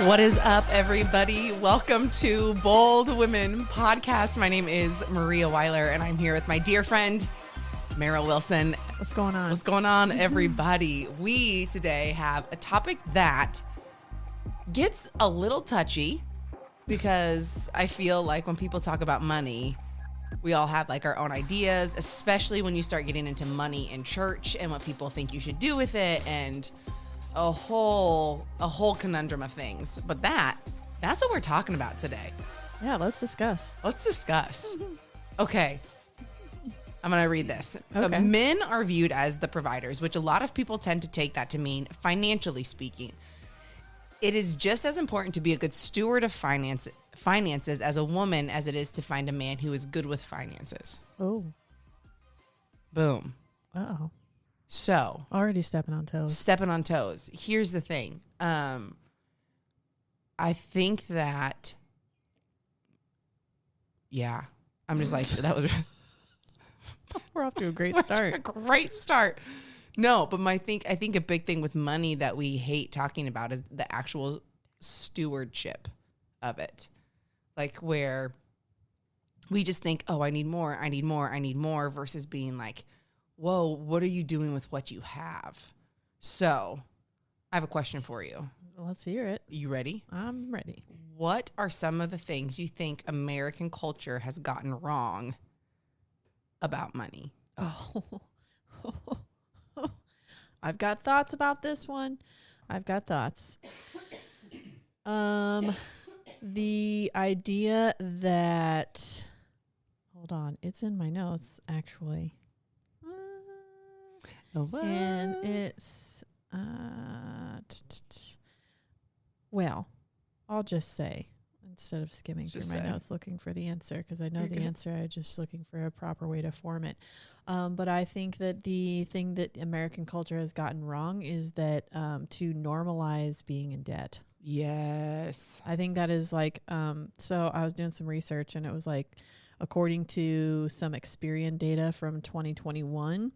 What is up, everybody? Welcome to Bold Women Podcast. My name is Maria Weiler, and I'm here with my dear friend, Meryl Wilson. What's going on? What's going on, everybody? We today have a topic that gets a little touchy because I feel like when people talk about money, we all have like our own ideas, especially when you start getting into money in church and what people think you should do with it and a whole conundrum of things. But that's what we're talking about today. Yeah, let's discuss. Okay. I'm going to read this. Okay. Men are viewed as the providers, which a lot of people tend to take that to mean financially speaking. It is just as important to be a good steward of finances as a woman as it is to find a man who is good with finances. Oh. Boom. Uh-oh. So. Already stepping on toes. Here's the thing. I think that, yeah, I'm just like, that was... We're off to a great start. Great start. No, but I think a big thing with money that we hate talking about is the actual stewardship of it. Like where we just think, oh, I need more versus being like, whoa, what are you doing with what you have? So I have a question for you. Let's hear it. You ready? I'm ready. What are some of the things you think American culture has gotten wrong about money? Oh, I've got thoughts about this one. The idea that, hold on, it's in my notes actually. And it's, well, I'll just say, instead of skimming through my notes looking for the answer, because I know the answer, I'm just looking for a proper way to form it. But I think that the thing that American culture has gotten wrong is that to normalize being in debt. Yes. I think that is like, so I was doing some research and it was like, according to some Experian data from 2021,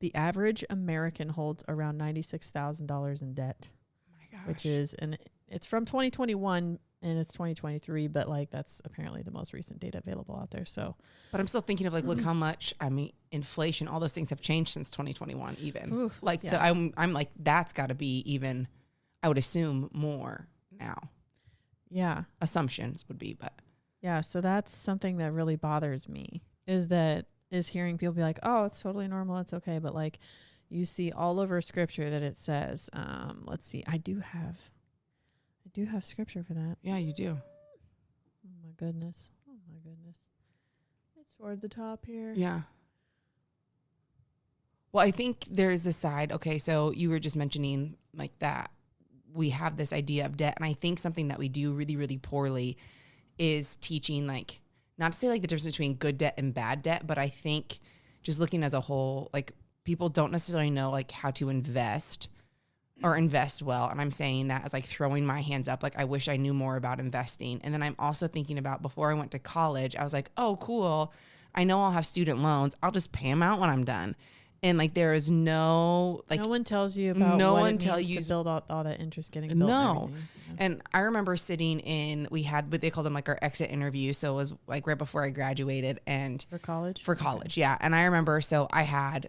the average American holds around $96,000 in debt. Oh my gosh. Which is, and it's from 2021 and it's 2023, but like that's apparently the most recent data available out there. So, but I'm still thinking of like, look how much, I mean, inflation, all those things have changed since 2021 even. Oof, like, yeah. So I'm like, that's got to be even, I would assume more now. Yeah. Assumptions would be, but. Yeah. So that's something that really bothers me is hearing people be like, oh, it's totally normal. It's okay. But like you see all over scripture that it says, let's see, I do have scripture for that. Yeah, you do. Oh my goodness. It's toward the top here. Yeah. Well, I think there's this side. Okay. So you were just mentioning like that we have this idea of debt. And I think something that we do really, really poorly is teaching, like, not to say like the difference between good debt and bad debt, but I think just looking as a whole, like people don't necessarily know like how to invest or invest well. And I'm saying that as like throwing my hands up. Like I wish I knew more about investing. And then I'm also thinking about before I went to college, I was like, oh, cool. I know I'll have student loans. I'll just pay them out when I'm done. And like there is no like no one tells you about what it means to build all that interest getting built. No. And I remember sitting in, we had what they called them like our exit interview. So it was like right before I graduated and for college. Okay. Yeah. And I remember, so I had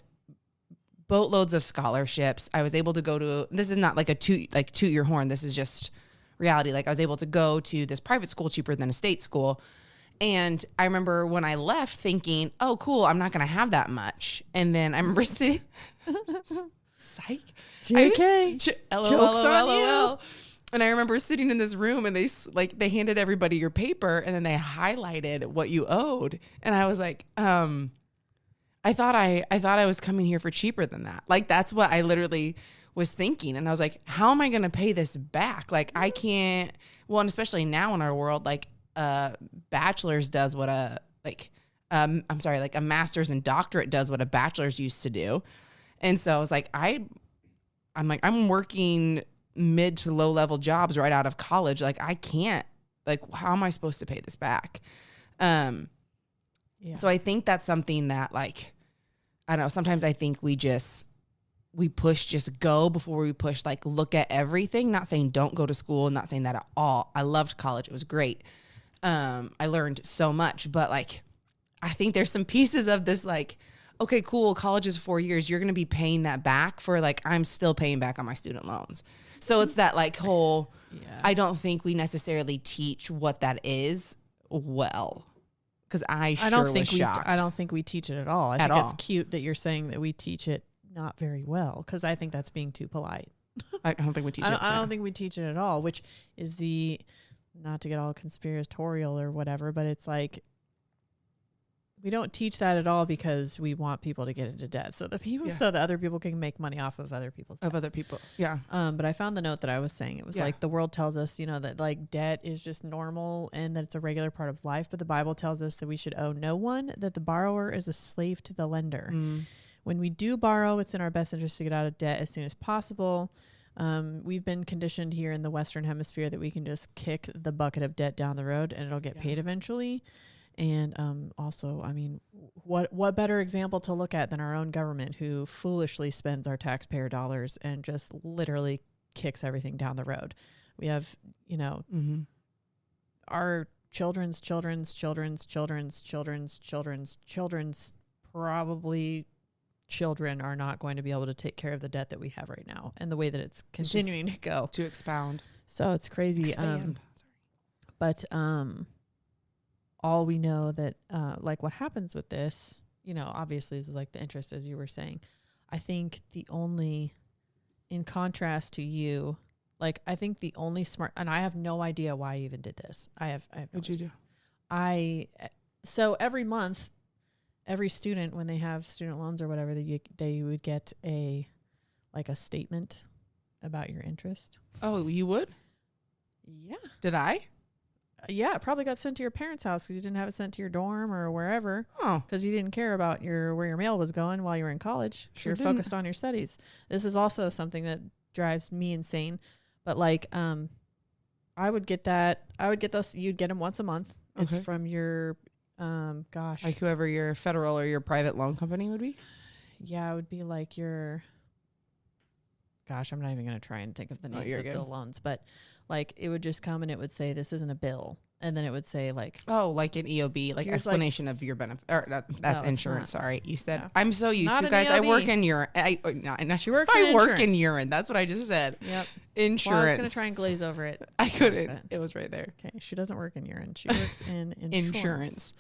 boatloads of scholarships. I was able to go to, this is not like a toot your horn. This is just reality. Like I was able to go to this private school cheaper than a state school. And I remember when I left thinking, oh, cool, I'm not going to have that much. And then I remember sitting, psych. JK. Joke's on you. And I remember sitting in this room and they handed everybody your paper and then they highlighted what you owed. And I was like, I thought I was coming here for cheaper than that. Like, that's what I literally was thinking. And I was like, how am I going to pay this back? Like, I can't, well, and especially now in our world, like, bachelor's does what a master's and doctorate does what a bachelor's used to do. And so I was like, I'm working mid to low level jobs right out of college. Like I can't, like, how am I supposed to pay this back? So I think that's something that, like, I don't know, sometimes I think we just we push just go before we push like look at everything. Not saying don't go to school, not saying that at all. I loved college. It was great. I learned so much, but like I think there's some pieces of this like, okay, cool, college is 4 years. You're going to be paying that back for like, I'm still paying back on my student loans. So it's that like whole, I don't think we necessarily teach what that is well. Because I was shocked. I don't think we teach it at all. I think it's cute that you're saying that we teach it not very well, because I think that's being too polite. I don't think we teach it. I don't think we teach it at all, which is not to get all conspiratorial or whatever, but it's like, we don't teach that at all because we want people to get into debt. So so that other people can make money off of other people's debt. Of other people. Yeah. But I found the note that I was saying. It was like the world tells us, that like debt is just normal and that it's a regular part of life. But the Bible tells us that we should owe no one, that the borrower is a slave to the lender. When we do borrow, it's in our best interest to get out of debt as soon as possible. We've been conditioned here in the Western Hemisphere that we can just kick the bucket of debt down the road and it'll get paid eventually. And also, I mean, what better example to look at than our own government, who foolishly spends our taxpayer dollars and just literally kicks everything down the road. We have, our children's probably children are not going to be able to take care of the debt that we have right now and the way that it's continuing to go. To expound. So it's crazy. Expand. But all we know that, like what happens with this, obviously is like the interest, as you were saying. I think in contrast to you, like I think the only smart, and I have no idea why I even did this. I have What'd you do? So every month, every student, when they have student loans or whatever, they would get a statement about your interest. Oh, you would? Yeah. Did I? Yeah, it probably got sent to your parents' house because you didn't have it sent to your dorm or wherever. Oh. Because you didn't care about where your mail was going while you were in college. You're focused on your studies. This is also something that drives me insane. But like, I would get that. I would get those. You'd get them once a month. Okay. It's from your, like whoever your federal or your private loan company would be. Yeah, it would be like your. Gosh, I'm not even going to try and think of the names of the loans, but like it would just come and it would say, this isn't a bill. And then it would say like, oh, like an EOB, like explanation of your benefit. Or that's insurance. Sorry. You said, yeah. I'm so used to guys. EOB. I work in urine. She works in insurance. Work in urine. That's what I just said. Yep. Insurance. Well, I was going to try and glaze over it. I couldn't. It was right there. Okay. She doesn't work in urine. She works in insurance.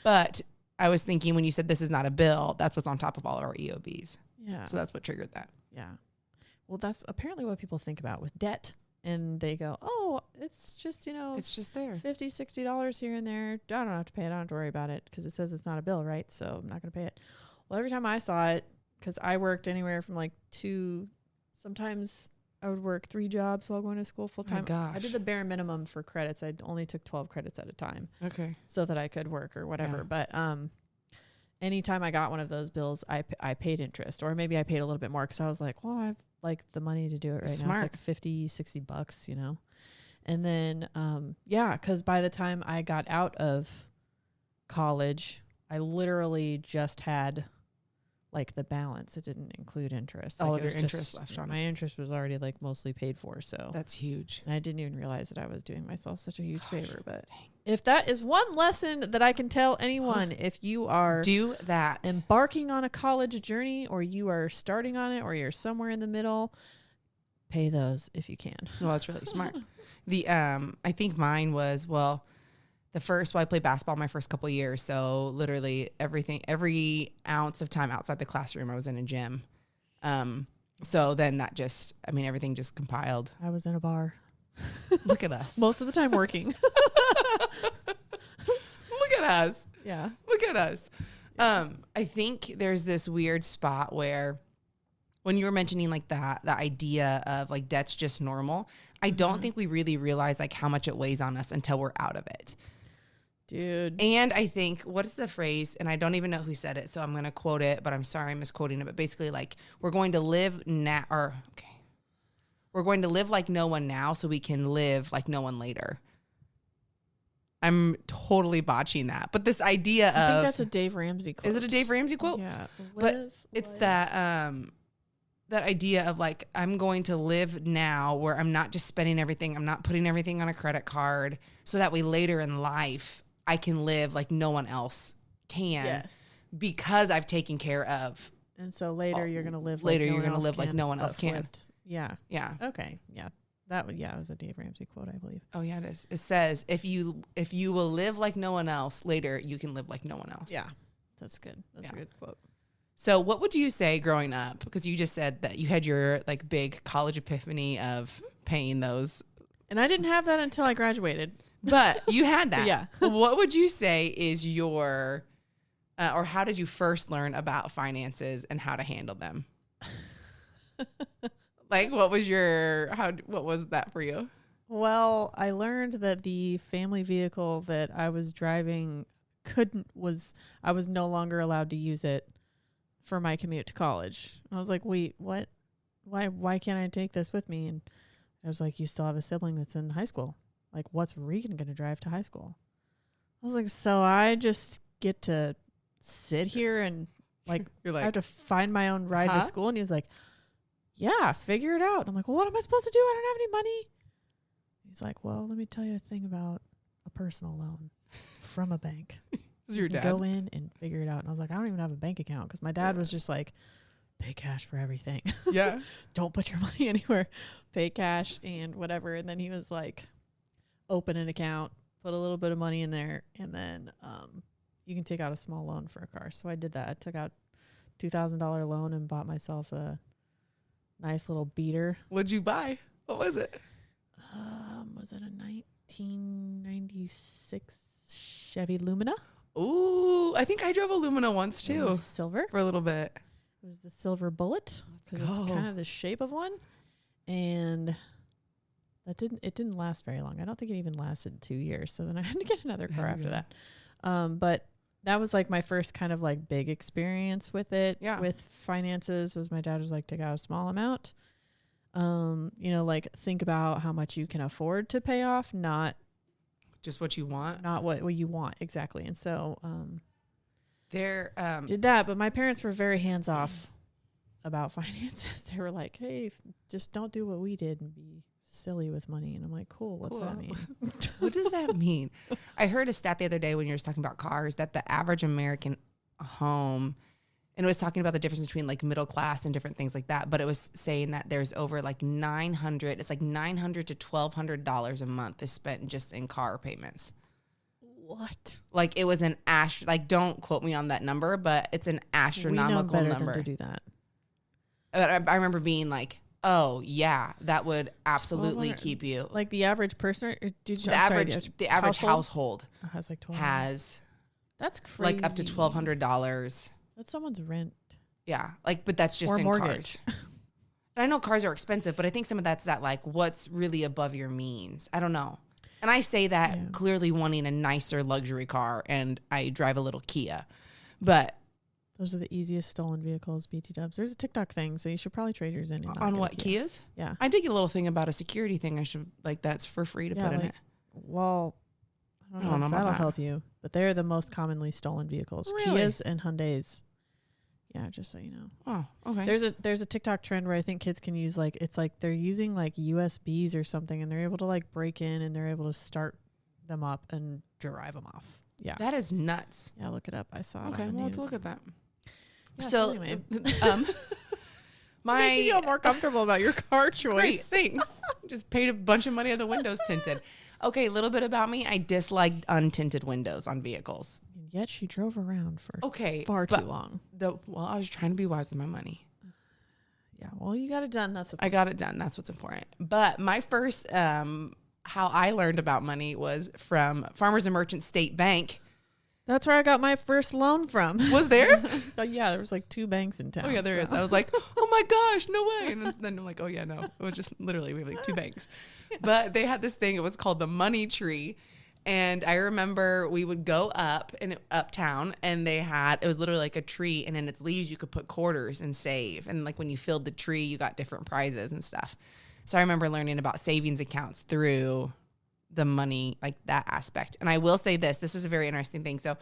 But I was thinking when you said this is not a bill, that's what's on top of all of our EOBs. Yeah. So that's what triggered that. Yeah. Well, that's apparently what people think about with debt. And they go, oh, it's just, it's just there. $50, $60 here and there. I don't have to pay it. I don't have to worry about it because it says it's not a bill, right? So I'm not going to pay it. Well, every time I saw it, because I worked anywhere from like sometimes I would work 3 jobs while going to school full time. Oh, gosh. I did the bare minimum for credits. I only took 12 credits at a time. Okay. So that I could work or whatever. Yeah. But anytime I got one of those bills, I paid interest, or maybe I paid a little bit more because I was like, well, I have like the money to do it right Smart. now. It's like $50, $60, And then, because by the time I got out of college, I literally just had like the balance. It didn't include interest. All like of your interest left on it. My interest was already like mostly paid for. So that's huge. And I didn't even realize that I was doing myself such a huge favor. But if that is one lesson that I can tell anyone, if you are do that, embarking on a college journey, or you are starting on it, or you're somewhere in the middle, pay those if you can. Well, that's really smart. I think mine was, I played basketball my first couple of years. So literally every ounce of time outside the classroom, I was in a gym. So then that everything just compiled. I was in a bar. Look at us. Most of the time working. Look at us. Yeah. Look at us. I think there's this weird spot where when you were mentioning like that, the idea of like debt's just normal, I don't think we really realize like how much it weighs on us until we're out of it. Dude. And I think, what's the phrase? And I don't even know who said it, so I'm going to quote it, but I'm sorry I'm misquoting it. But basically, like, we're going to live we're going to live like no one now so we can live like no one later. I'm totally botching that. But this idea of... I think that's a Dave Ramsey quote. Is it a Dave Ramsey quote? Yeah. But it's that that idea of like, I'm going to live now where I'm not just spending everything. I'm not putting everything on a credit card, so that way later in life I can live like no one else can. Yes. Because I've taken care of. And so later you're going to live later like no you're one going to else live like can, no one else but can. flipped. Yeah. Yeah. Okay. Yeah. It was a Dave Ramsey quote, I believe. Oh yeah, it is. It says if you will live like no one else, later you can live like no one else. Yeah. That's good. That's a good quote. So what would you say growing up? Because you just said that you had your like big college epiphany of paying those. And I didn't have that until I graduated. But you had that. Yeah. What would you say is your, or how did you first learn about finances and how to handle them? Like, what was that for you? Well, I learned that the family vehicle that I was driving I was no longer allowed to use it for my commute to college. And I was like, wait, what? Why can't I take this with me? And I was like, you still have a sibling that's in high school. Like, what's Regan going to drive to high school? I was like, so I just get to sit here and like, You're like, I have to find my own ride to school. And he was like, yeah, figure it out. And I'm like, well, what am I supposed to do? I don't have any money. He's like, well, let me tell you a thing about a personal loan from a bank. your dad. Go in and figure it out. And I was like, I don't even have a bank account, because my dad was just like, pay cash for everything. Yeah. Don't put your money anywhere. Pay cash and whatever. And then he was like, open an account, put a little bit of money in there, and then you can take out a small loan for a car. So I did that. I took out $2,000 loan and bought myself a nice little beater. What'd you buy? What was it? Was it a 1996 Chevy Lumina? Ooh, I think I drove a Lumina once It too, was silver. for a little bit. It was the silver bullet, because it's kind of the shape of one. And it didn't last very long. I don't think it even lasted 2 years. So then I had to get another car after that. But that was like my first kind of like big experience with it. Yeah. With finances, was my dad was like, take out a small amount. Like think about how much you can afford to pay off, not Just what you want. not what you want. Exactly. And so There, did that, but my parents were very hands off about finances. They were like, hey, just don't do what we did and be silly with money. And I'm like, cool, what's that mean? What does that mean? I heard a stat the other day when you were talking about cars, that the average American home, and it was talking about the difference between like middle class and different things like that, but it was saying that there's over like $900 to $1,200 a month is spent just in car payments. What? Like it was an like don't quote me on that number, but it's an astronomical we know better number. than to do that. I remember being like, oh yeah, that would absolutely keep you. Like the average person, The average household has like 12. That's crazy. like up to $1,200. That's someone's rent. Yeah, like, but that's just Or in mortgage. cars. And I know cars are expensive, but I think some of that's that like what's really above your means. I don't know. And I say that clearly wanting a nicer luxury car, and I drive a little Kia, but those are the easiest stolen vehicles, BT dubs. There's a TikTok thing, so you should probably trade yours in. On what, Kias? Yeah. I did get a little thing about a security thing. I should that's for free to put in it. Well, I don't know if that'll help you, but they're the most commonly stolen vehicles. Really? Kias and Hyundais. Yeah, just so you know. Oh, okay. There's a TikTok trend where I think kids can use it's like they're using like USBs or something, and they're able to like break in and they're able to start them up and drive them off. Yeah. That is nuts. Yeah, look it up. I saw it. Okay, on the well, let's news. look at that. Yeah, so, anyway. Make you feel more comfortable about your car choice. Great, thanks. Just paid a bunch of money on the windows tinted. Okay, a little bit about me. I dislike untinted windows on vehicles. And yet she drove around for far too long. I was trying to be wise with my money. Yeah, well, you got it done. I got it done. That's what's important. But my first, how I learned about money was from Farmers and Merchant State Bank. That's where I got my first loan from. Was there? Yeah, there was like 2 banks in town. Oh yeah, there is. I was like, oh my gosh, no way. And then I'm like, oh yeah, no. It was just literally, we have like 2 banks. Yeah. But they had this thing, it was called the money tree. And I remember we would go uptown, and it was literally like a tree, and in its leaves you could put quarters and save. And like when you filled the tree, you got different prizes and stuff. So I remember learning about savings accounts through the money, like that aspect. And I will say this is a very interesting thing. So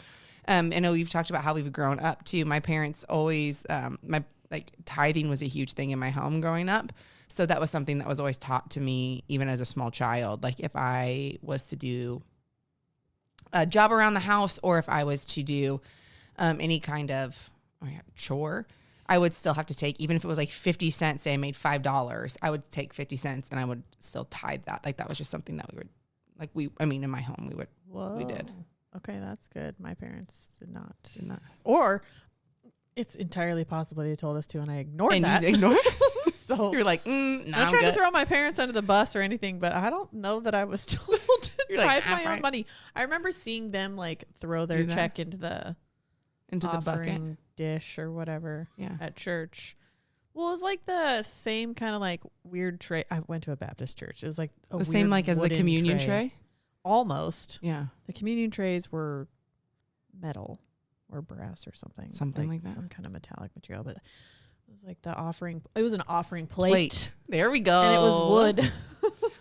I know you've talked about how we've grown up too. My parents always, like tithing was a huge thing in my home growing up. So that was something that was always taught to me, even as a small child. Like if I was to do a job around the house, or if I was to do any kind of chore, I would still have to take, even if it was like 50 cents, say I made $5, I would take 50 cents and I would still tithe that. Like that was just something that we would, like in my home, we did. Okay, that's good. My parents did not. Did not. Or it's entirely possible they told us to, and I ignored And that. you ignored So you're like, I'm not trying to throw my parents under the bus or anything, but I don't know that I was told to You're tithe like, my own money. I remember seeing them like throw their check into the bucket offering dish or whatever at church. Well, it was like the same kind of like weird tray. I went to a Baptist church. It was like the same like as the communion tray. Almost. Yeah. The communion trays were metal or brass or something. Something like that. Some kind of metallic material, but it was like the offering. It was an offering plate. There we go. And it was wood.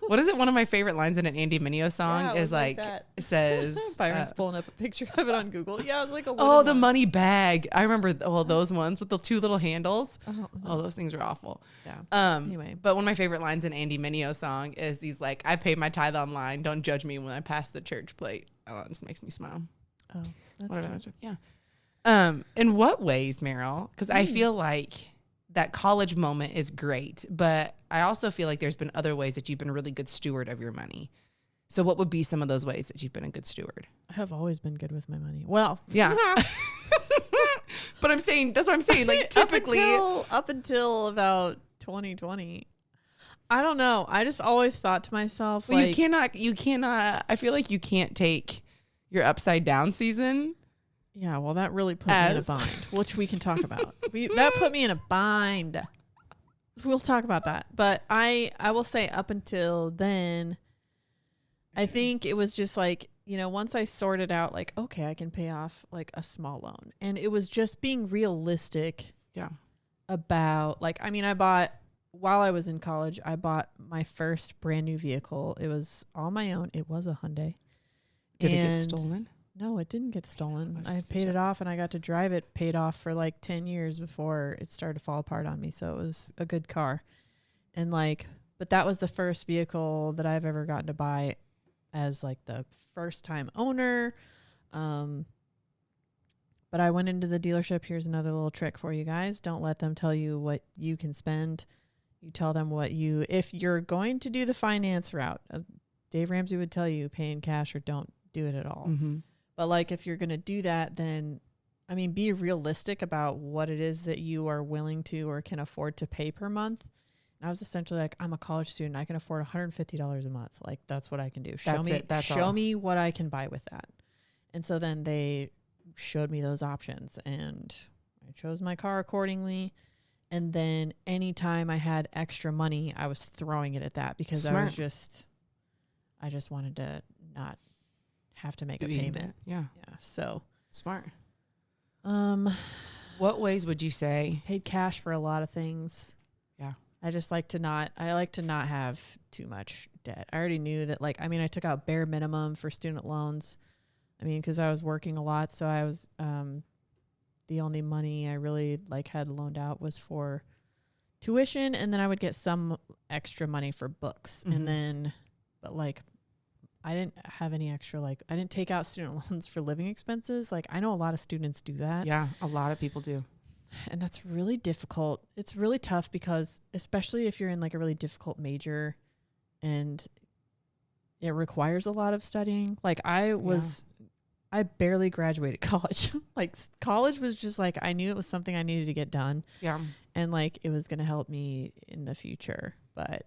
What is it? One of my favorite lines in an Andy Mineo song is like it says Byron's pulling up a picture of it on Google. Yeah, it was like a oh, the money bag. I remember those ones with the two little handles. Oh, those things are awful. Yeah. Anyway, but one of my favorite lines in Andy Mineo song is he's like, I pay my tithe online. Don't judge me when I pass the church plate. Oh, it just makes me smile. Oh, that's good. Yeah. In what ways, Meryl? Because I feel like that college moment is great, but I also feel like there's been other ways that you've been a really good steward of your money. So what would be some of those ways that you've been a good steward? I have always been good with my money. Well, yeah. But I'm saying, that's what I'm saying. Like typically up until about 2020, I don't know. I just always thought to myself, well, like, you cannot, I feel like you can't take your upside down season. Yeah, well, that really put me in a bind, which we can talk about. That put me in a bind. We'll talk about that. But I will say up until then, I think it was just like, once I sorted out like, okay, I can pay off like a small loan. And it was just being realistic about like, I mean, while I was in college, I bought my first brand new vehicle. It was all my own. It was a Hyundai. Did it get stolen? No, it didn't get stolen. I paid it off and I got to drive it paid off for like 10 years before it started to fall apart on me. So it was a good car. And like, but that was the first vehicle that I've ever gotten to buy as like the first time owner. But I went into the dealership. Here's another little trick for you guys. Don't let them tell you what you can spend. You tell them if you're going to do the finance route, Dave Ramsey would tell you pay in cash or don't do it at all. Mm-hmm. But like, if you're going to do that, then, I mean, be realistic about what it is that you are willing to or can afford to pay per month. And I was essentially like, I'm a college student. I can afford $150 a month. Like, that's what I can do. Show me what I can buy with that. And so then they showed me those options and I chose my car accordingly. And then anytime I had extra money, I was throwing it at that because I just wanted to not have to make a payment. Yeah. So smart. What ways would you say? Paid cash for a lot of things. Yeah. I like to not have too much debt. I already knew that I took out bare minimum for student loans. I mean, cause I was working a lot. So I was, the only money I really had loaned out was for tuition. And then I would get some extra money for books. Mm-hmm. And then, but I didn't have any extra, I didn't take out student loans for living expenses. I know a lot of students do that. Yeah, a lot of people do. And that's really difficult. It's really tough because especially if you're in a really difficult major and it requires a lot of studying. I barely graduated college. College was just I knew it was something I needed to get done. Yeah. And it was going to help me in the future. But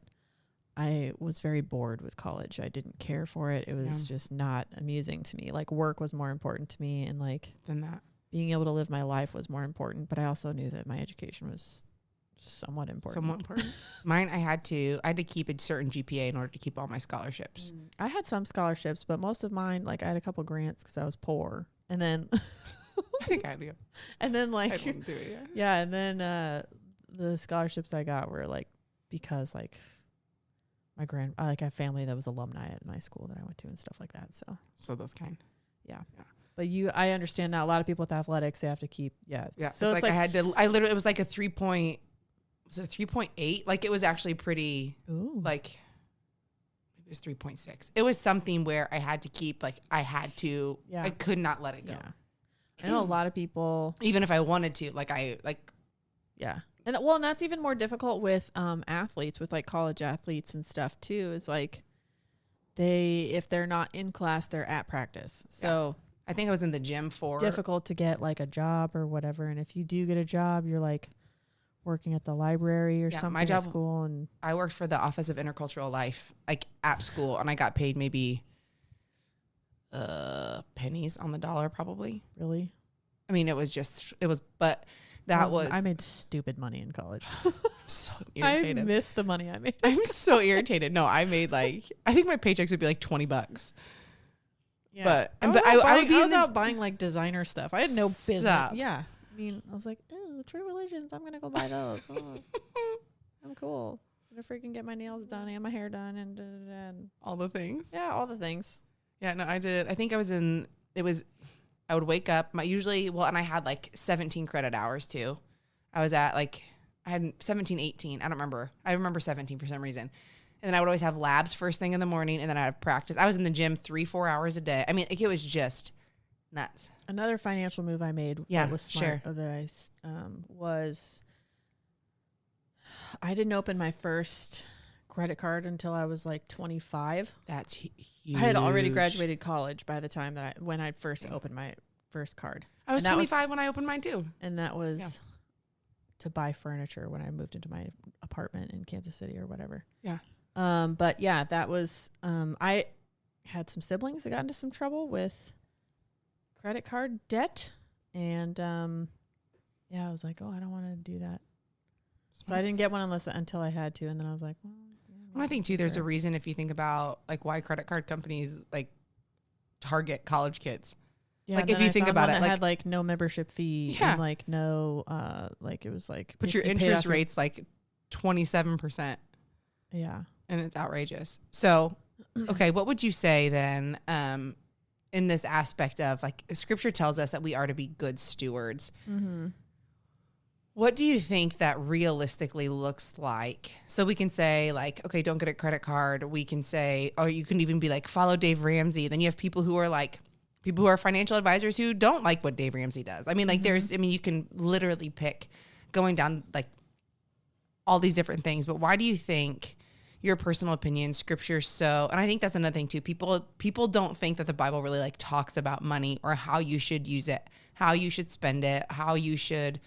I was very bored with college. I didn't care for it. It was just not amusing to me. Work was more important to me, and than that. Being able to live my life was more important. But I also knew that my education was somewhat important. Mine, I had to keep a certain GPA in order to keep all my scholarships. I had some scholarships, but most of mine, I had a couple grants because I was poor, and then I think I do. And then I wouldn't do it. Yeah, and then the scholarships I got were because my I had family that was alumni at my school that I went to and stuff like that. So those kind. Yeah. But I understand that a lot of people with athletics, they have to keep, Yeah. So it's like I literally, it was like a 3.8? Like it was actually pretty, like it was 3.6. It was something where I had to keep, like I could not let it go. Yeah. I know a lot of people, even if I wanted to, yeah. And and that's even more difficult with athletes, with like college athletes and stuff too, is like if they're not in class, they're at practice. So I think I was in the gym for difficult to get like a job or whatever. And if you do get a job, you're like working at the library or something my job, at school. And I worked for the Office of Intercultural Life, like at school, and I got paid maybe pennies on the dollar, probably. Really? I mean, but I made stupid money in college. I'm so irritated. I miss the money I made. I'm so irritated. No, I made I think my paychecks would be like $20. Yeah. But I was out buying like designer stuff. I had no business. Yeah. I mean, I was like, oh, True Religions. I'm going to go buy those. I'm cool. I'm going to freaking get my nails done and my hair done and all the things. Yeah, all the things. Yeah, no, I did. I think I would wake up and I had like 17 credit hours too. I had 17, 18. I don't remember. I remember 17 for some reason. And then I would always have labs first thing in the morning, and then I had practice. I was in the gym 3-4 hours a day. I mean, it was just nuts. Another financial move I made that was smart was I didn't open my first credit card until I was like 25. That's huge. I had already graduated college by the time when I first opened my first card. I was 25 when I opened mine too. And that was to buy furniture when I moved into my apartment in Kansas City or whatever. Yeah. But yeah, that was, I had some siblings that got into some trouble with credit card debt. And, I was like, I don't want to do that. So I didn't get one until I had to. And then I was like, I think too, there's a reason if you think about like why credit card companies like target college kids. Yeah, like if you think about it, like had like no membership fee and like no, like it was like, but your interest rate's like 27%. Yeah. And it's outrageous. So, okay, what would you say then in this aspect of like scripture tells us that we are to be good stewards? Mm-hmm. What do you think that realistically looks like? So we can say like, okay, don't get a credit card. We can say, or you can even be like, follow Dave Ramsey. Then you have people who are financial advisors who don't like what Dave Ramsey does. I mean, like you can literally pick going down like all these different things. But why do you think your personal opinion, scripture and I think that's another thing too. People don't think that the Bible really like talks about money or how you should use it, how you should spend it, how you should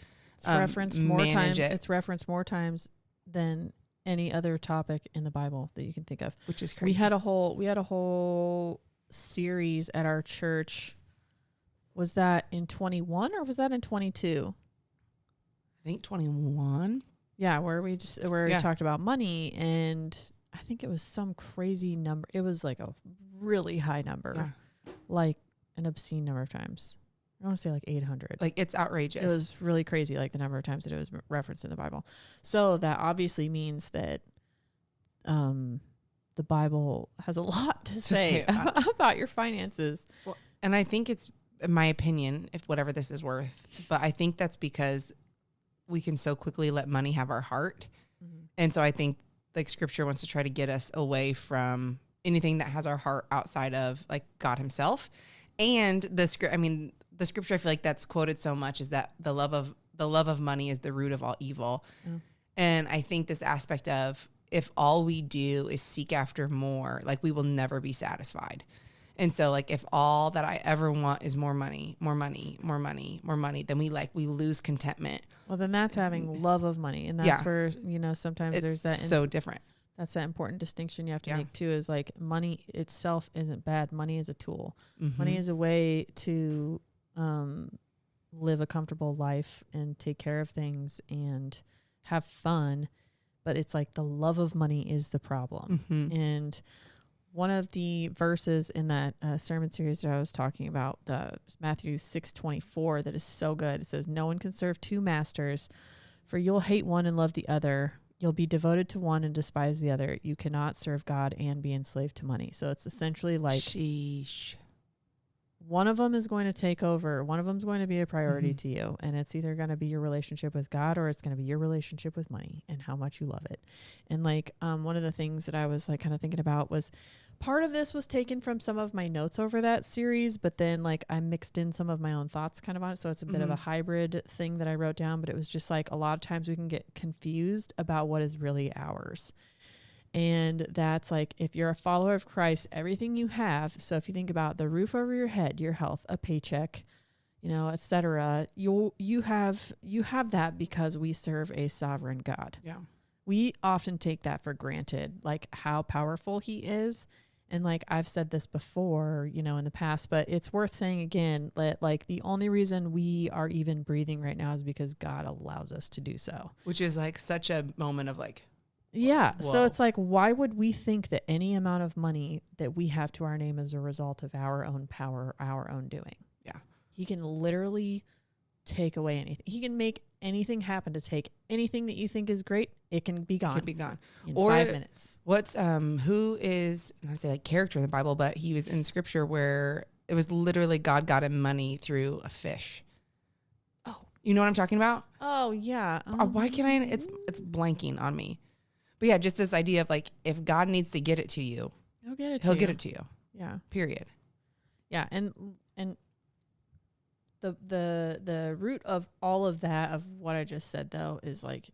referenced more times. It's referenced more times than any other topic in the Bible that you can think of, which is crazy. We had a whole series at our church. Was that in 21 or was that in 22? I think 21. Yeah, where we talked about money, and I think it was some crazy number. It was like a really high number, like an obscene number of times. I want to say like 800. Like it's outrageous. It was really crazy, like the number of times that it was referenced in the Bible. So that obviously means that the Bible has a lot to say about your finances. Well, and I think it's, in my opinion, if whatever this is worth, but I think that's because we can so quickly let money have our heart. Mm-hmm. And so I think like scripture wants to try to get us away from anything that has our heart outside of like God himself. And the scripture I feel like that's quoted so much is that the love of money is the root of all evil. Mm. And I think this aspect of if all we do is seek after more, like we will never be satisfied. And so like if all that I ever want is more money, then we lose contentment. Well, then that's having love of money. And that's where, sometimes there's that. So different. That's that important distinction you have to make too, is like money itself isn't bad. Money is a tool. Mm-hmm. Money is a way to live a comfortable life and take care of things and have fun. But it's like the love of money is the problem. Mm-hmm. And one of the verses in that sermon series that I was talking about, Matthew 6:24, that is so good. It says, "No one can serve two masters, for you'll hate one and love the other. You'll be devoted to one and despise the other. You cannot serve God and be enslaved to money." So it's essentially like, sheesh. one of them is going to take over. One of them is going to be a priority to you. And it's either going to be your relationship with God or it's going to be your relationship with money and how much you love it. And like, one of the things that I was like kind of thinking about was part of this was taken from some of my notes over that series, but then like I mixed in some of my own thoughts kind of on it. So it's a bit of a hybrid thing that I wrote down, but it was just like a lot of times we can get confused about what is really ours. And that's like, if you're a follower of Christ, everything you have. So if you think about the roof over your head, your health, a paycheck, you know, etc., you have that because we serve a sovereign God. Yeah. We often take that for granted, like how powerful he is. And like I've said this before, you know, in the past, but it's worth saying again that like the only reason we are even breathing right now is because God allows us to do so. Which is like such a moment of like, yeah. whoa. So it's like, why would we think that any amount of money that we have to our name is a result of our own power, our own doing? Yeah. He can literally take away anything. He can make anything happen to take anything that you think is great. It can be gone. It can be gone. In Or 5 minutes. What's, who is, I don't say like character in the Bible, but he was in scripture where it was literally God got him money through a fish. Oh. You know what I'm talking about? Oh yeah. Why can't I, it's blanking on me. But yeah, just this idea of like, if God needs to get it to you, He'll get it to he'll you. get it to you. Yeah. Period. Yeah. And the root of all of that, of what I just said though, is like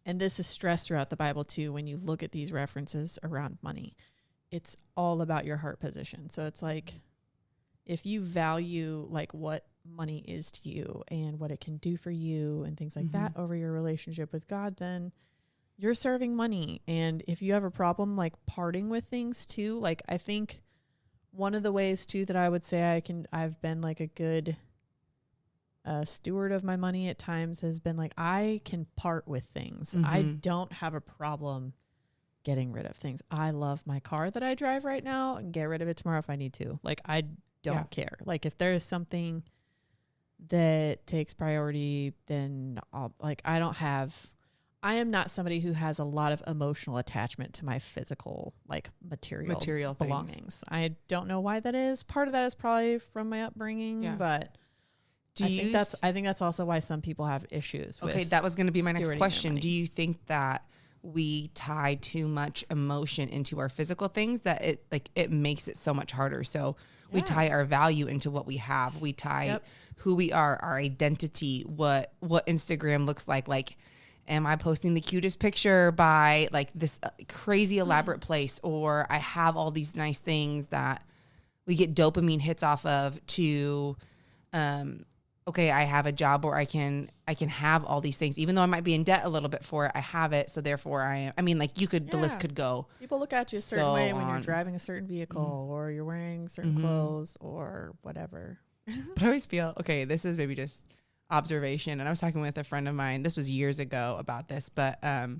and this is stressed throughout the Bible too, when you look at these references around money, it's all about your heart position. So it's like, if you value like what money is to you and what it can do for you and things like that over your relationship with God, then you're serving money. And if you have a problem like parting with things too, like I think one of the ways too that I would say I've been like a good steward of my money at times has been like, I can part with things. I don't have a problem getting rid of things. I love my car that I drive right now and get rid of it tomorrow if I need to. Like I don't care. Like if there is something that takes priority, then I am not somebody who has a lot of emotional attachment to my physical, like material belongings. Things. I don't know why that is. Part of that is probably from my upbringing, but I think that's also why some people have issues with. Okay, that was going to be my next question. Do you think that we tie too much emotion into our physical things that it makes it so much harder? So we tie our value into what we have. We tie who we are, our identity, what Instagram looks like. Like, am I posting the cutest picture by like this crazy elaborate place, or I have all these nice things that we get dopamine hits off of to, okay, I have a job where I can have all these things, even though I might be in debt a little bit for it. I have it, so therefore I mean, like the list could go. People look at you a certain way when you're driving a certain vehicle or you're wearing certain clothes or whatever. But I always feel, okay, this is maybe just observation, and I was talking with a friend of mine, this was years ago, about this, but I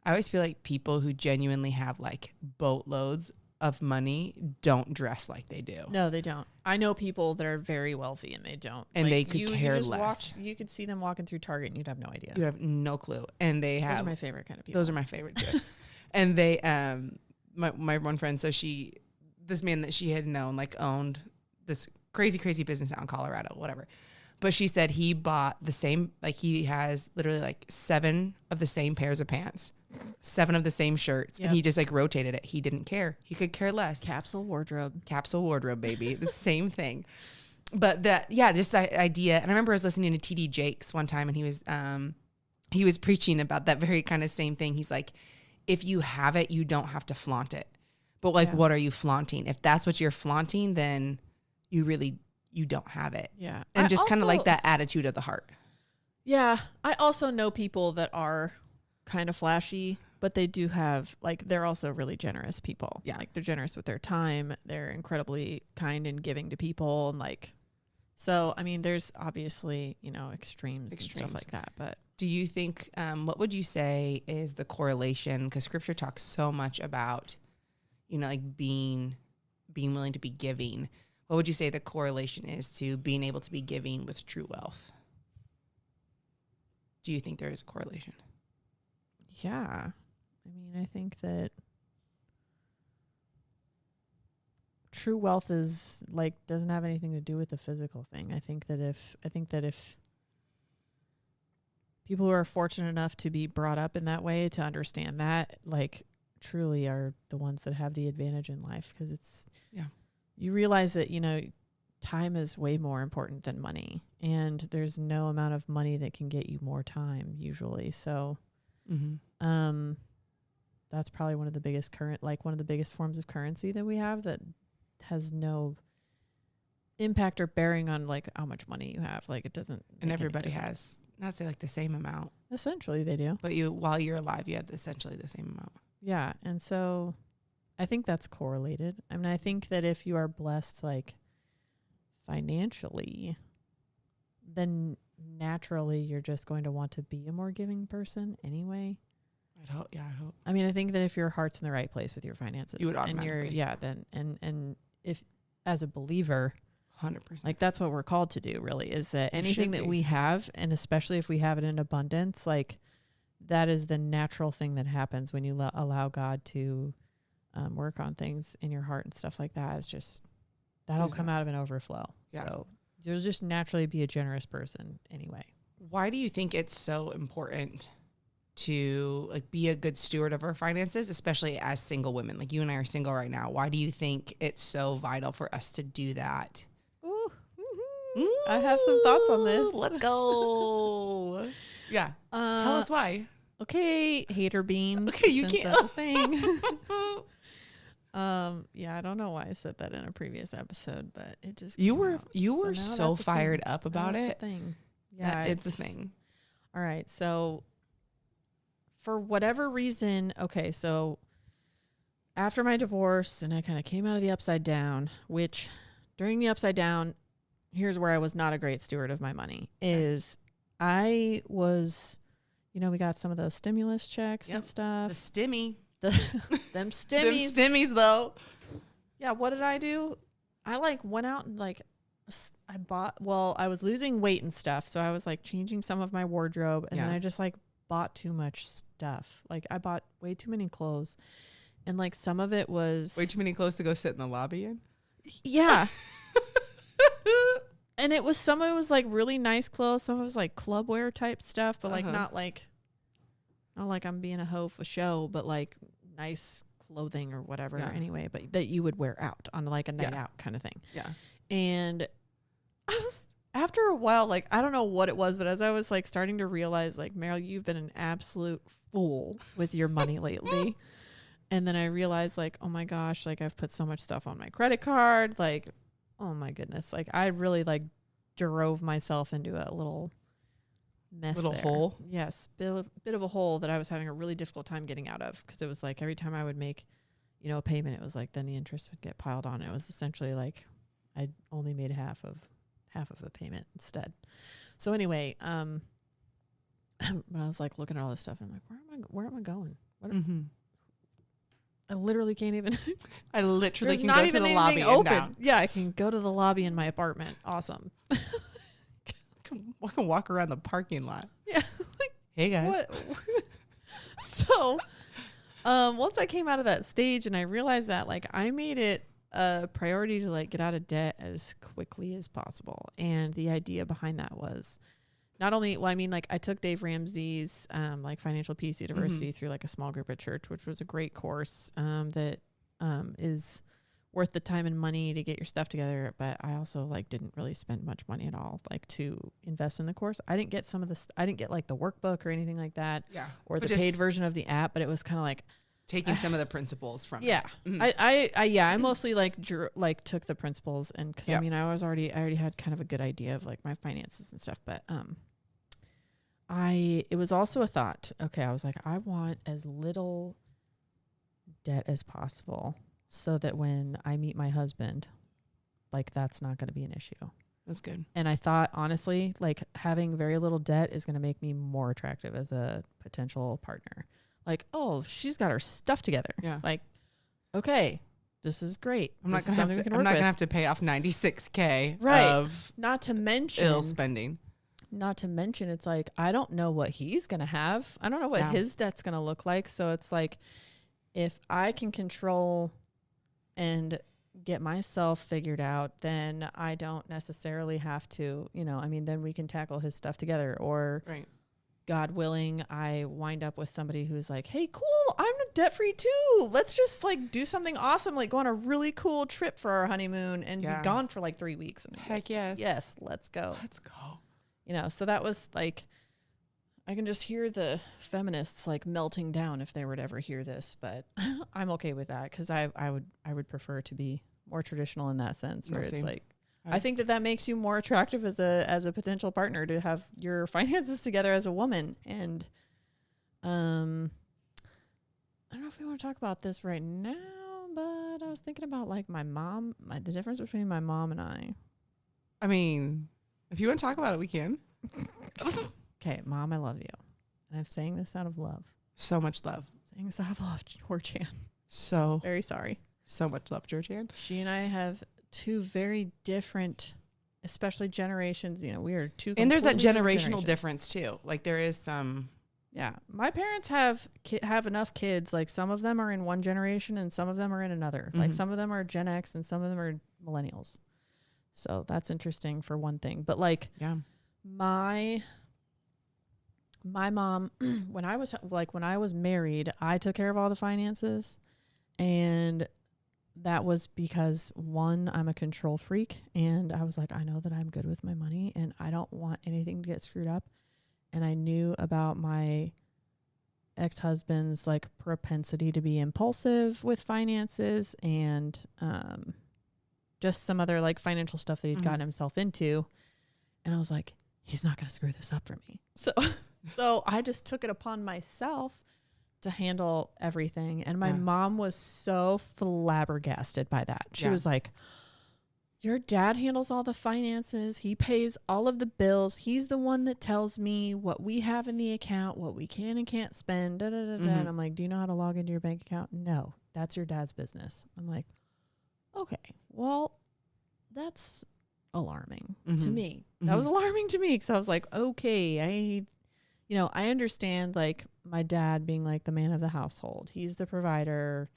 always feel like people who genuinely have like boatloads of money don't dress like they do. No, they don't. I know people that are very wealthy and they don't. And like, they could care less. You could see them walking through Target and you'd have no idea. You have no clue. And they have. Those are my favorite kind of people. Those are my favorite too. And they, my one friend, so this man that she had known like owned this crazy business out in Colorado, whatever. But she said he bought the same, like he has literally like 7 of the same pairs of pants, 7 of the same shirts. And he just like rotated it. He didn't care. He could care less. Capsule wardrobe, baby. The same thing. But just that idea. And I remember I was listening to TD Jakes one time, and he was preaching about that very kind of same thing. He's like, if you have it, you don't have to flaunt it. But like, what are you flaunting? If that's what you're flaunting, then you don't have it. Yeah. And just kind of like that attitude of the heart. Yeah. I also know people that are kind of flashy, but they do have, like, they're also really generous people. Yeah. Like, they're generous with their time. They're incredibly kind and giving to people. And like, so, I mean, there's obviously, extremes and stuff like that. But do you think, what would you say is the correlation? Because scripture talks so much about, like being willing to be giving. What would you say the correlation is to being able to be giving with true wealth? Do you think there is a correlation? Yeah. I mean, I think that true wealth is like doesn't have anything to do with the physical thing. I think that if people who are fortunate enough to be brought up in that way to understand that, like, truly are the ones that have the advantage in life, because it's you realize that, you know, time is way more important than money, and there's no amount of money that can get you more time usually. So that's probably one of the biggest forms of currency that we have that has no impact or bearing on like how much money you have. Like, it doesn't. And everybody has, not say like the same amount. Essentially they do. But while you're alive, you have essentially the same amount. Yeah. And so I think that's correlated. I mean, I think that if you are blessed like financially, then naturally you're just going to want to be a more giving person anyway. I'd hope. Yeah, I hope. I mean, I think that if your heart's in the right place with your finances, you would automatically. And if as a believer, 100%, like that's what we're called to do. Really, is that anything that we have, and especially if we have it in abundance, like that is the natural thing that happens when you allow God to work on things in your heart and stuff like that. Is just that'll come out of an overflow. Yeah. So you'll just naturally be a generous person anyway. Why do you think it's so important to like be a good steward of our finances, especially as single women? Like you and I are single right now. Why do you think it's so vital for us to do that? Ooh. I have some thoughts on this. Let's go. Yeah. Tell us why. Okay, hater beans. Okay, you can't. That's a thing. Yeah, I don't know why I said that in a previous episode, but it just you were so fired up about it. Thing. Yeah, it's a thing. All right, so for whatever reason, okay, so after my divorce, and I kind of came out of the upside down, which during the upside down, here's where I was not a great steward of my money, is I was, you know, we got some of those stimulus checks and stuff. The stimmy. Them stimmies. Them stimmies, though. Yeah, what did I do? I like went out and like I was losing weight and stuff, so I was like changing some of my wardrobe, and then I just like bought too much stuff. Like I bought way too many clothes, and like some of it was way too many clothes to go sit in the lobby in. Yeah. And some of it was like really nice clothes, some of it was like club wear type stuff, but like not like I'm being a hoe for show, but like nice clothing or whatever anyway, but that you would wear out on like a night out kind of thing. Yeah. And I was, after a while, like, I don't know what it was, but as I was like starting to realize, like, Meryl, you've been an absolute fool with your money lately. And then I realized, like, oh my gosh, like I've put so much stuff on my credit card. Like, oh my goodness. Like I really like drove myself into a little mess hole. Yes. Bit of a hole that I was having a really difficult time getting out of. Cause it was like every time I would make, you know, a payment, it was like, then the interest would get piled on. It was essentially like I only made half of a payment instead. So anyway, when I was like looking at all this stuff, I'm like, where am I going? I literally can't even. I literally can go to the lobby and down. Yeah, I can go to the lobby in my apartment. Awesome. I can walk around the parking lot. Yeah. Like, hey guys. What? So, once I came out of that stage and I realized that, like, I made it a priority to like get out of debt as quickly as possible. And the idea behind that was not only, well, I mean, like I took Dave Ramsey's like Financial Peace University through like a small group at church, which was a great course that is worth the time and money to get your stuff together. But I also like didn't really spend much money at all, like to invest in the course. I didn't get I didn't get like the workbook or anything like that, or the paid version of the app. But it was kind of like taking some of the principles from it. I mostly like took the principles, and because I mean I already had kind of a good idea of like my finances and stuff, but it was also a thought. Okay, I was like, I want as little debt as possible so that when I meet my husband, like that's not going to be an issue. That's good. And I thought, honestly, like having very little debt is going to make me more attractive as a potential partner. Like, oh, she's got her stuff together. Yeah. Like, okay, this is great. I'm not going to have to pay off $96,000 of not to mention ill spending. Not to mention, it's like, I don't know what he's going to have. I don't know what his debt's going to look like. So it's like, if I can control and get myself figured out, then I don't necessarily have to, then we can tackle his stuff together. Or right. God willing, I wind up with somebody who's like, hey, cool, I'm debt free too. Let's just like do something awesome, like go on a really cool trip for our honeymoon and be gone for like 3 weeks. And heck yes. Yes, let's go. Let's go. So that was like, I can just hear the feminists like melting down if they were to ever hear this, but I'm okay with that because I would prefer to be more traditional in that sense, where it's like, I think that makes you more attractive as a potential partner, to have your finances together as a woman. And I don't know if we want to talk about this right now, but I was thinking about like my mom, the difference between my mom and I. I mean, if you want to talk about it, we can. Okay, Mom, I love you. And I'm saying this out of love. So much love. Saying this out of love, Georgianne. So very sorry. So much love, Georgianne. She and I have two very different, especially generations. We are two. And there's that generational difference too. Like there is some. Yeah, my parents have enough kids. Like some of them are in one generation and some of them are in another. Mm-hmm. Like some of them are Gen X and some of them are millennials. So that's interesting for one thing. But like, my mom, when I was married, I took care of all the finances, and that was because, one, I'm a control freak, and I was like, I know that I'm good with my money and I don't want anything to get screwed up. And I knew about my ex-husband's like propensity to be impulsive with finances, and just some other like financial stuff that he'd gotten himself into. And I was like, he's not going to screw this up for me. So I just took it upon myself to handle everything. And my mom was so flabbergasted by that. She was like, your dad handles all the finances. He pays all of the bills. He's the one that tells me what we have in the account, what we can and can't spend. Da, da, da, da. And I'm like, do you know how to log into your bank account? No, that's your dad's business. I'm like, okay, well, that's alarming to me. That was alarming to me, because I was like, okay, I understand like my dad being like the man of the household. He's the provider,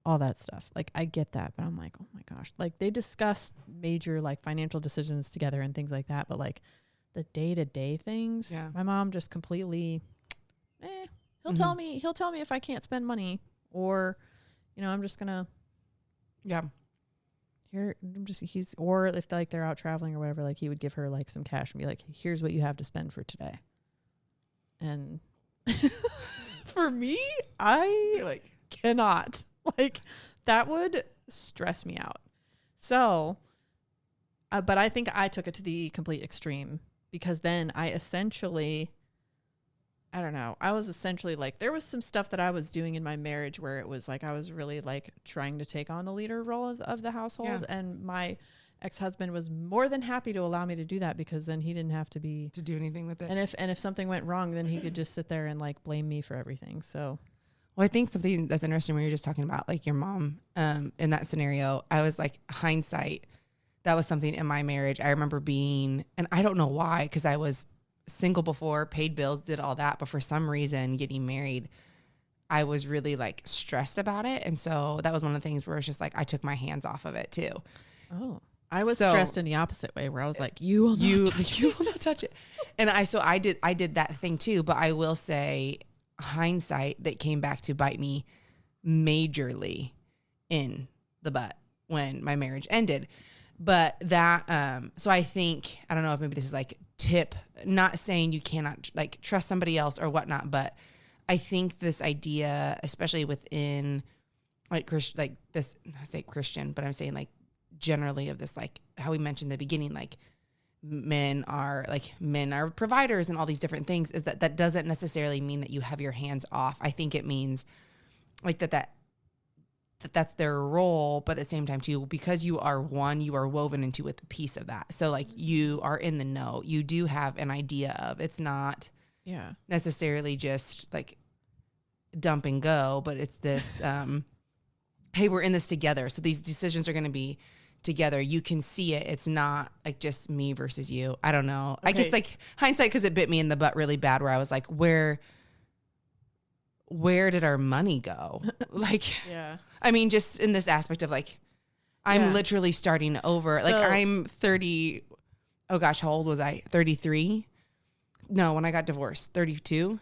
all that stuff. Like I get that, but I'm like, oh my gosh, like they discuss major like financial decisions together and things like that. But like the day-to-day things, my mom just completely, he'll tell me if I can't spend money, or, I'm just gonna, or if like they're out traveling or whatever, like he would give her like some cash and be like, here's what you have to spend for today. And for me, I like cannot, like that would stress me out. So, but I think I took it to the complete extreme, because then I was essentially like, there was some stuff that I was doing in my marriage where it was like, I was really like trying to take on the leader role of the household. And my ex-husband was more than happy to allow me to do that, because then he didn't have to do anything with it. And if something went wrong, then he could just sit there and like blame me for everything. So, well, I think something that's interesting when you're just talking about like your mom, in that scenario, I was like, hindsight, that was something in my marriage. I remember being, and I don't know why, because I was single before, paid bills, did all that. But for some reason, getting married, I was really like stressed about it. And so that was one of the things where it's just like, I took my hands off of it too. Oh, I was stressed in the opposite way, where I was like, you will not touch it. And I did that thing too. But I will say, hindsight, that came back to bite me majorly in the butt when my marriage ended. But that, so I think, I don't know if maybe this is like tip, not saying you cannot like trust somebody else or whatnot, but I think this idea, especially within like this, I say Christian, but I'm saying like generally of this, like how we mentioned in the beginning, like men are providers and all these different things, is that doesn't necessarily mean that you have your hands off. I think it means like that's their role, but at the same time too, because you are one, you are woven into with a piece of that. So like you are in the know, you do have an idea of, it's not necessarily just like dump and go, but it's this, hey, we're in this together. So these decisions are going to be together. You can see it. It's not like just me versus you. I don't know. Okay. I guess like hindsight, because it bit me in the butt really bad, where I was like, where did our money go? Like, I mean, just in this aspect of like, I'm literally starting over. So, like I'm 30. Oh gosh, how old was I? 33? No, when I got divorced, 32.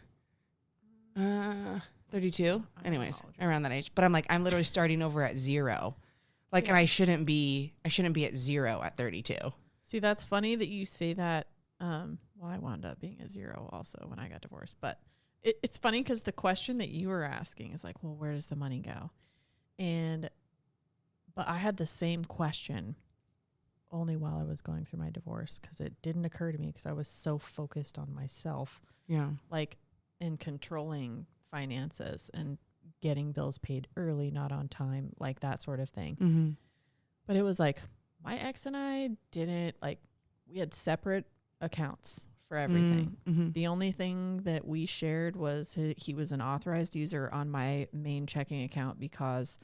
32. Anyways, around that age. But I'm like, I'm literally starting over at 0. Like, and I shouldn't be at 0 at 32. See, that's funny that you say that. Well, I wound up being a 0 also when I got divorced. But it's funny because the question that you were asking is like, well, where does the money go? But I had the same question only while I was going through my divorce because it didn't occur to me because I was so focused on myself. Yeah. Like in controlling finances and getting bills paid early, not on time, like that sort of thing. Mm-hmm. But it was like my ex and I didn't we had separate accounts for everything. Mm-hmm. The only thing that we shared was he was an authorized user on my main checking account because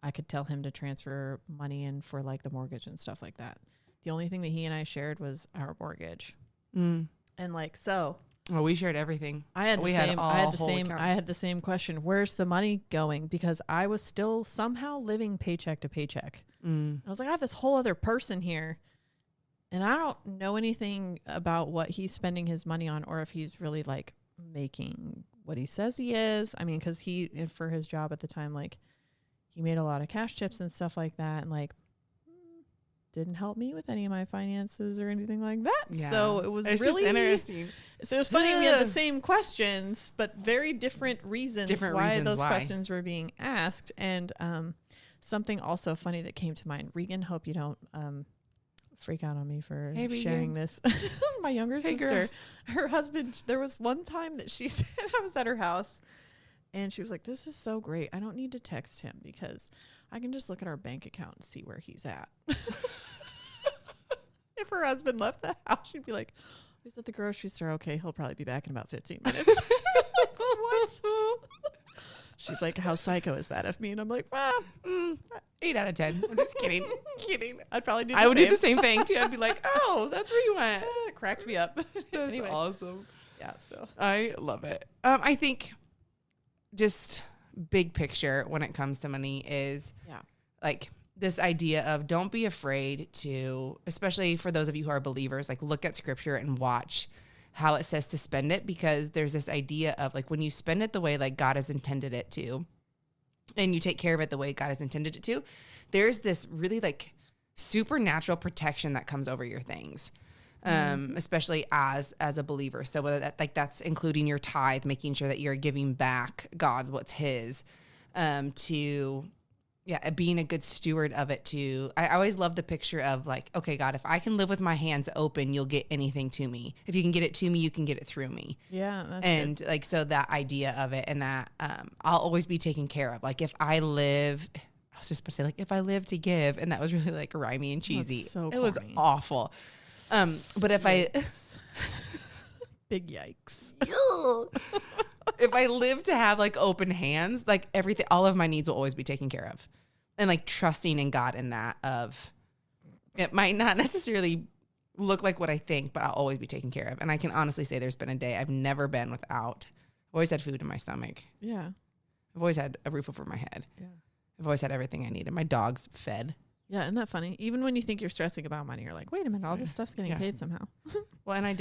I could tell him to transfer money in for like the mortgage and stuff like that. The only thing that he and I shared was our mortgage. And like, so well, we shared everything. I had the same question. Where's the money going? Because I was still somehow living paycheck to paycheck. I was like, I have this whole other person here and I don't know anything about what he's spending his money on or if he's really like making what he says he is. I mean, cause for his job at the time, like he made a lot of cash tips and stuff like that. And like, didn't help me with any of my finances or anything like that. Yeah. So it was really interesting. So it was funny. We had the same questions, but very different reasons why those questions were being asked. And something also funny that came to mind. Regan, hope you don't freak out on me for sharing this. My younger sister, her husband, there was one time that she said, I was at her house and she was like, this is so great. I don't need to text him because I can just look at our bank account and see where he's at. If her husband left the house, she'd be like, he's at the grocery store. Okay, he'll probably be back in about 15 minutes. What? She's like, how psycho is that of me? And I'm like, 8 out of 10. I'm just kidding. I'd probably do the same. I would do the same thing too. I'd be like, oh, that's where you went. It cracked me up. That's awesome. Yeah, so I love it. I think just big picture when it comes to money is like this idea of don't be afraid to, especially for those of you who are believers, like look at scripture and watch how it says to spend it, because there's this idea of like when you spend it the way like God has intended it to, and you take care of it the way God has intended it to, there's this really like supernatural protection that comes over your things. Especially as a believer. So whether that's including your tithe, making sure that you're giving back God what's his, to being a good steward of it too. I always love the picture of like, okay, God, if I can live with my hands open, you'll get anything to me. If you can get it to me, you can get it through me. Yeah. That's and good. Like, so that idea of it, and that, I'll always be taken care of. Like if I was just about to say like, if I live to give, and that was really like rhymey and cheesy. So it was awful. But if big yikes. If I live to have like open hands, like everything, all of my needs will always be taken care of. And like trusting in God in that of, it might not necessarily look like what I think, but I'll always be taken care of. And I can honestly say there's been a day I've never been without. I've always had food in my stomach. Yeah. I've always had a roof over my head. Yeah. I've always had everything I needed. My dog's fed. Yeah, isn't that funny? Even when you think you're stressing about money, you're like, wait a minute, all this stuff's getting paid somehow. Well, and I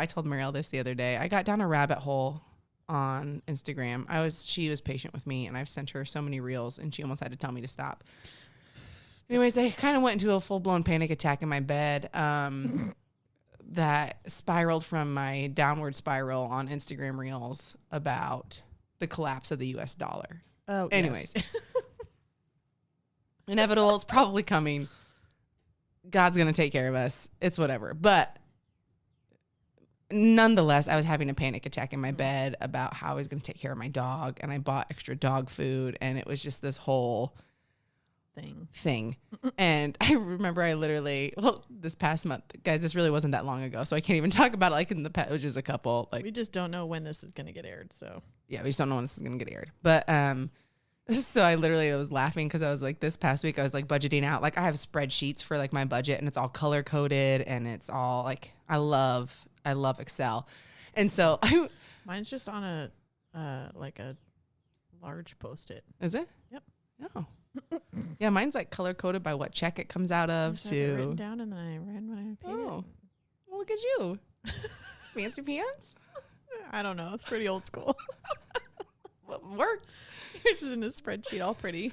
told Marielle this the other day. I got down a rabbit hole on Instagram. She was patient with me, and I've sent her so many reels, and she almost had to tell me to stop. Anyways, I kind of went into a full-blown panic attack in my bed that spiraled from my downward spiral on Instagram reels about the collapse of the US dollar. Oh, anyways. Yes. Inevitable. It's probably coming. God's going to take care of us. It's whatever. But nonetheless, I was having a panic attack in my bed about how I was going to take care of my dog. And I bought extra dog food. And it was just this whole thing. And I remember this past month, guys, this really wasn't that long ago. So I can't even talk about it like in the past. It was just a couple. Like, we just don't know when this is going to get aired. So yeah, we just don't know when this is going to get aired. But, so I was laughing because I was like, this past week I was like budgeting out. Like I have spreadsheets for like my budget, and it's all color coded, and it's all like, I love Excel. And so mine's just on a large Post-it. Is it? Yep. Oh, Yeah, mine's like color coded by what check it comes out I of. just have it written To down and then I read when I paid oh, well, look at you, fancy pants. it. I don't know. It's pretty old school. What works? It's just in a spreadsheet, all pretty.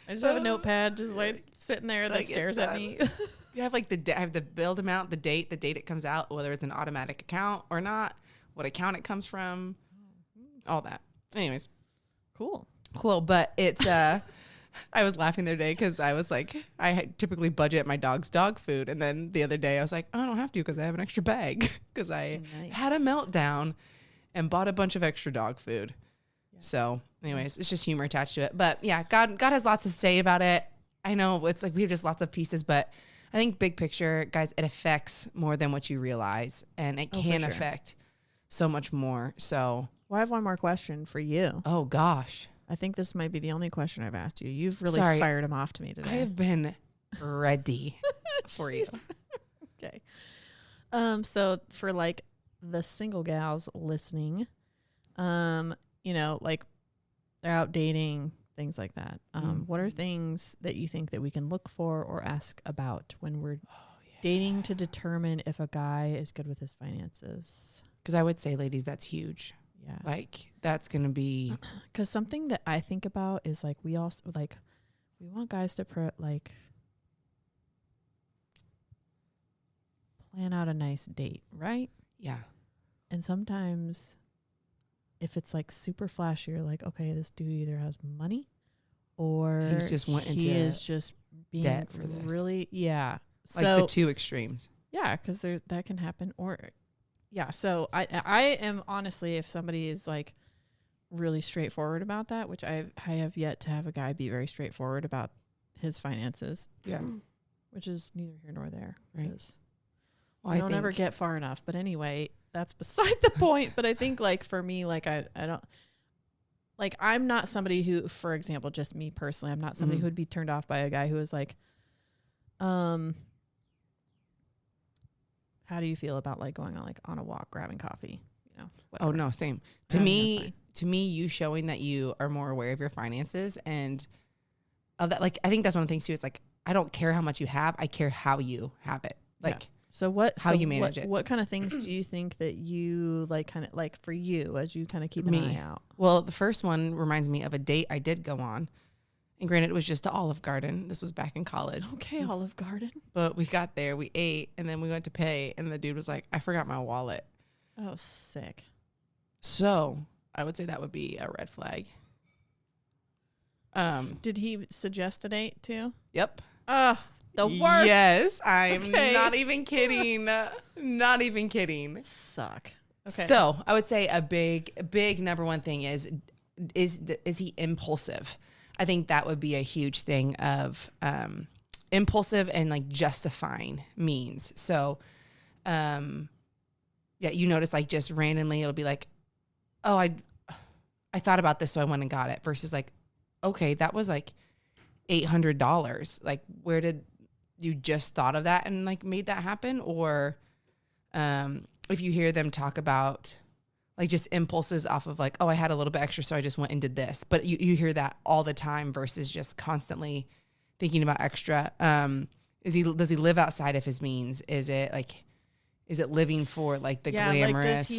I just have a notepad, just like sitting there that Like, it's stares at done. me. You have like I have the build amount, the date it comes out, whether it's an automatic account or not, what account it comes from, all that. Anyways, Cool. cool. But it's I was laughing the other day because I was like, typically budget my dog's dog food, and then the other day I was like, oh, I don't have to because I have an extra bag because I Nice. had a meltdown and bought a bunch of extra dog food. So, anyways, it's just humor attached to it. But yeah, God has lots to say about it. I know it's like we have just lots of pieces, but I think big picture, guys, it affects more than what you realize, and it Oh, for can sure. affect so much more. So, Well, I have one more question for you. oh gosh, I think this might be the only question I've asked you. You've really Sorry. fired him off to me I today. have been ready for you. Jeez. Okay. So for like the single gals listening, you know, like they're out dating, things like that. What are things that you think that we can look for or ask about when we're dating to determine if a guy is good with his finances? Because I would say, ladies, that's huge. Yeah. Like that's gonna be Because something that I think about is like we also like we want guys to plan out a nice date, right? yeah. And sometimes if it's like super flashy, you're like, okay, this dude either has money or He's just went he into is just being debt for this. really, yeah. Like So the two extremes. yeah, because that can happen. Or yeah, so I am honestly, if somebody is like really straightforward about that, which I have yet to have a guy be very straightforward about his finances, Yeah. which is neither here nor there. Right. 'Cause Well, I don't ever get far enough. But anyway, that's beside the point. But I think like for me, like I don't like I'm not somebody who, for example, just me personally, I'm not somebody Mhm. who would be turned off by a guy who is like, how do you feel about like going on a walk, grabbing coffee? You know, Oh whatever. no, same. I think that's fine. To me, you showing that you are more aware of your finances and of that, like I think that's one of the things too. It's like I don't care how much you have, I care how you have it. Like So how you manage it. What kind of things do you think that you like kind of like for you as you kind of keep an Me. eye out? Well, the first one reminds me of a date I did go on. And granted, it was just the Olive Garden. This was back in college. Okay, Olive Garden. But we got there, we ate, and then we went to pay. And the dude was like, I forgot my wallet. Oh, sick. So I would say that would be a red flag. Did he suggest the date too? Yep. The worst. Yes, I'm Okay. not even kidding. Not even kidding. Suck. Okay. So I would say a big number one thing is he impulsive? I think that would be a huge thing of impulsive and like justifying means. So, yeah, you notice like just randomly it'll be like, oh, I thought about this, so I went and got it. Versus like, okay, that was like $800. Like, where did you just thought of that and like made that happen? Or if you hear them talk about like just impulses off of like, oh, I had a little bit extra, so I just went and did this. But you hear that all the time versus just constantly thinking about extra. Does he live outside of his means? Is it living for like the glamorous?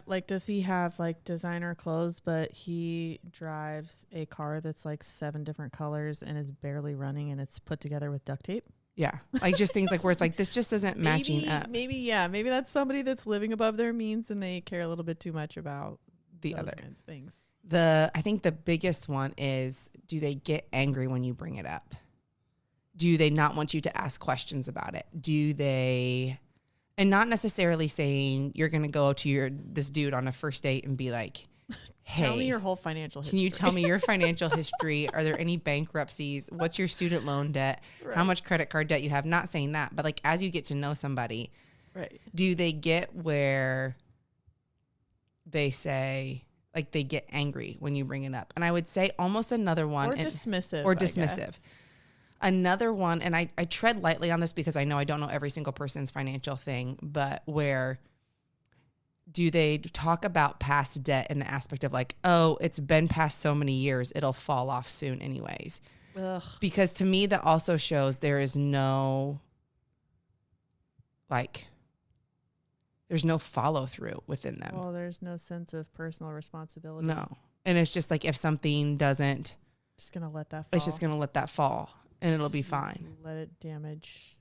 Like does he have like designer clothes, but he drives a car that's like 7 different colors and is barely running and it's put together with duct tape? Yeah. Like just things like where it's like, this just isn't matching up. Maybe that's somebody that's living above their means and they care a little bit too much about The those other. kinds of things. I think the biggest one is, do they get angry when you bring it up? Do they not want you to ask questions about it? Do they, and not necessarily saying you're going to go to this dude on a first date and be like, hey, Tell me your whole financial history. can you tell me your financial history? Are there any bankruptcies? What's your student loan debt? Right. How much credit card debt you have? Not saying that, but like as you get to know somebody, Right. do they get where they say, like they get angry when you bring it up? And I would say almost another one. Or dismissive. Or I dismissive. guess. Another one, and I tread lightly on this because I know I don't know every single person's financial thing, but where do they talk about past debt in the aspect of like, oh, it's been past so many years, it'll fall off soon anyways? Ugh. Because to me, that also shows there is no, like, there's no follow through within them. Well, there's no sense of personal responsibility. No. And it's just like if something doesn't, Just going to let that fall. it's just going to let that fall and it'll be Just fine. Let it damage.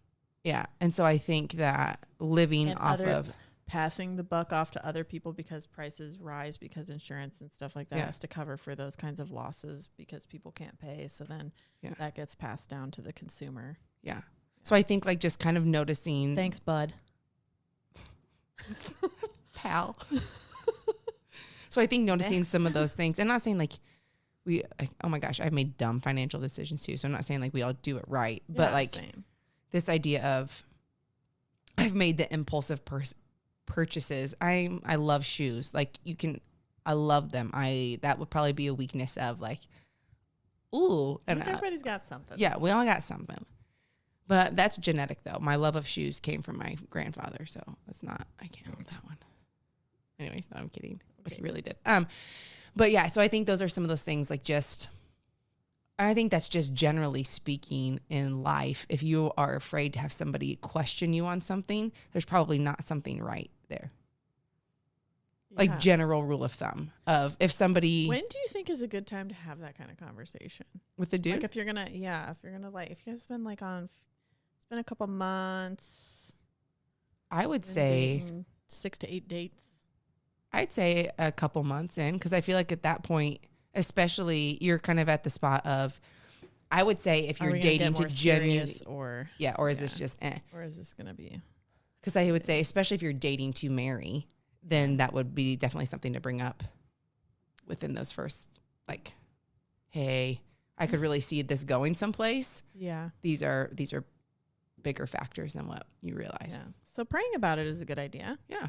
Yeah. And so I think that living And off of, passing the buck off to other people because prices rise because insurance and stuff like that Yeah. has to cover for those kinds of losses because people can't pay. So then Yeah. that gets passed down to the consumer. yeah. So I think like just kind of noticing. Thanks, bud. Pal. So I think noticing Next. some of those things, and not saying like oh my gosh, I've made dumb financial decisions too. So I'm not saying like we all do it right, but Yeah, like same. this idea of I've made the impulsive purchases. I love shoes. Like I love them. That would probably be a weakness of like, ooh. I And think everybody's got something. yeah, we all got something. But that's genetic though. My love of shoes came from my grandfather. So that's not, I can't have that one. Anyways, no, I'm kidding. But he really did. But yeah, so I think those are some of those things like I think that's just generally speaking in life. If you are afraid to have somebody question you on something, there's probably not something right there. Like Yeah. general rule of thumb of if somebody When do you think is a good time to have that kind of conversation? with the dude, Like if you're gonna like, if you guys been like it's been a couple months. I would been say dating 6 to 8 dates. I'd say a couple months in, because I feel like at that point, especially you're kind of at the spot of, I would say if Are you're we gonna dating get to more genuinely, serious or or is this yeah. just or is this gonna be? Because I would say, especially if you're dating to marry, then that would be definitely something to bring up within those first, like, hey, I could really see this going someplace. Yeah. These are bigger factors than what you realize. Yeah. So praying about it is a good idea. Yeah.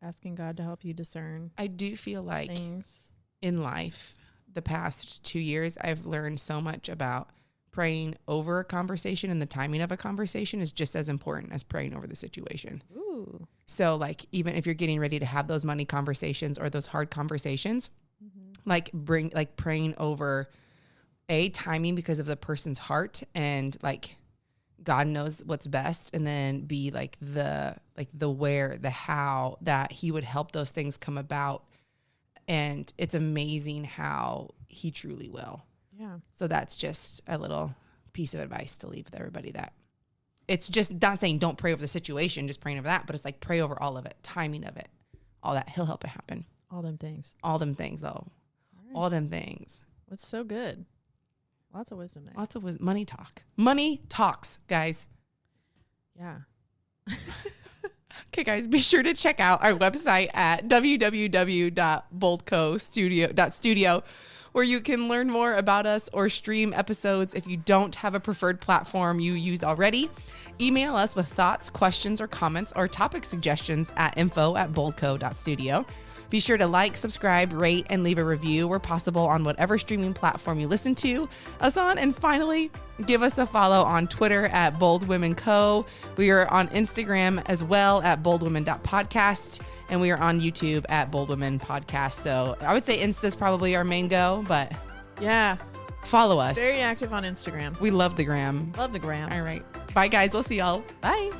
Asking God to help you discern I do feel like things. in life, the past 2 years, I've learned so much about praying over a conversation, and the timing of a conversation is just as important as praying over the situation. Ooh. So like, even if you're getting ready to have those money conversations or those hard conversations, like praying over timing because of the person's heart, and like God knows what's best, and then be like the where, the how, that he would help those things come about. And it's amazing how he truly will. Yeah. So that's just a little piece of advice to leave with everybody, that it's just not saying don't pray over the situation, just praying over that, but it's like pray over all of it, timing of it, all that. He'll help it happen. All them things. All them things though. All right. All them things. What's so good? Lots of wisdom there. Lots of money talk. Money talks, guys. Yeah. Okay, guys, be sure to check out our website at www.boldcostudio.studio, where you can learn more about us or stream episodes if you don't have a preferred platform you use already. Email us with thoughts, questions, or comments, or topic suggestions at info@boldco.studio. Be sure to like, subscribe, rate, and leave a review where possible on whatever streaming platform you listen to us on. And finally, give us a follow on Twitter at Bold Women Co. We are on Instagram as well at boldwomen.podcast. And we are on YouTube at Bold Women Podcast. So I would say Insta's probably our main go, but Yeah. follow us. Very active on Instagram. We love the gram. Love the gram. All right. Bye, guys. We'll see y'all. Bye.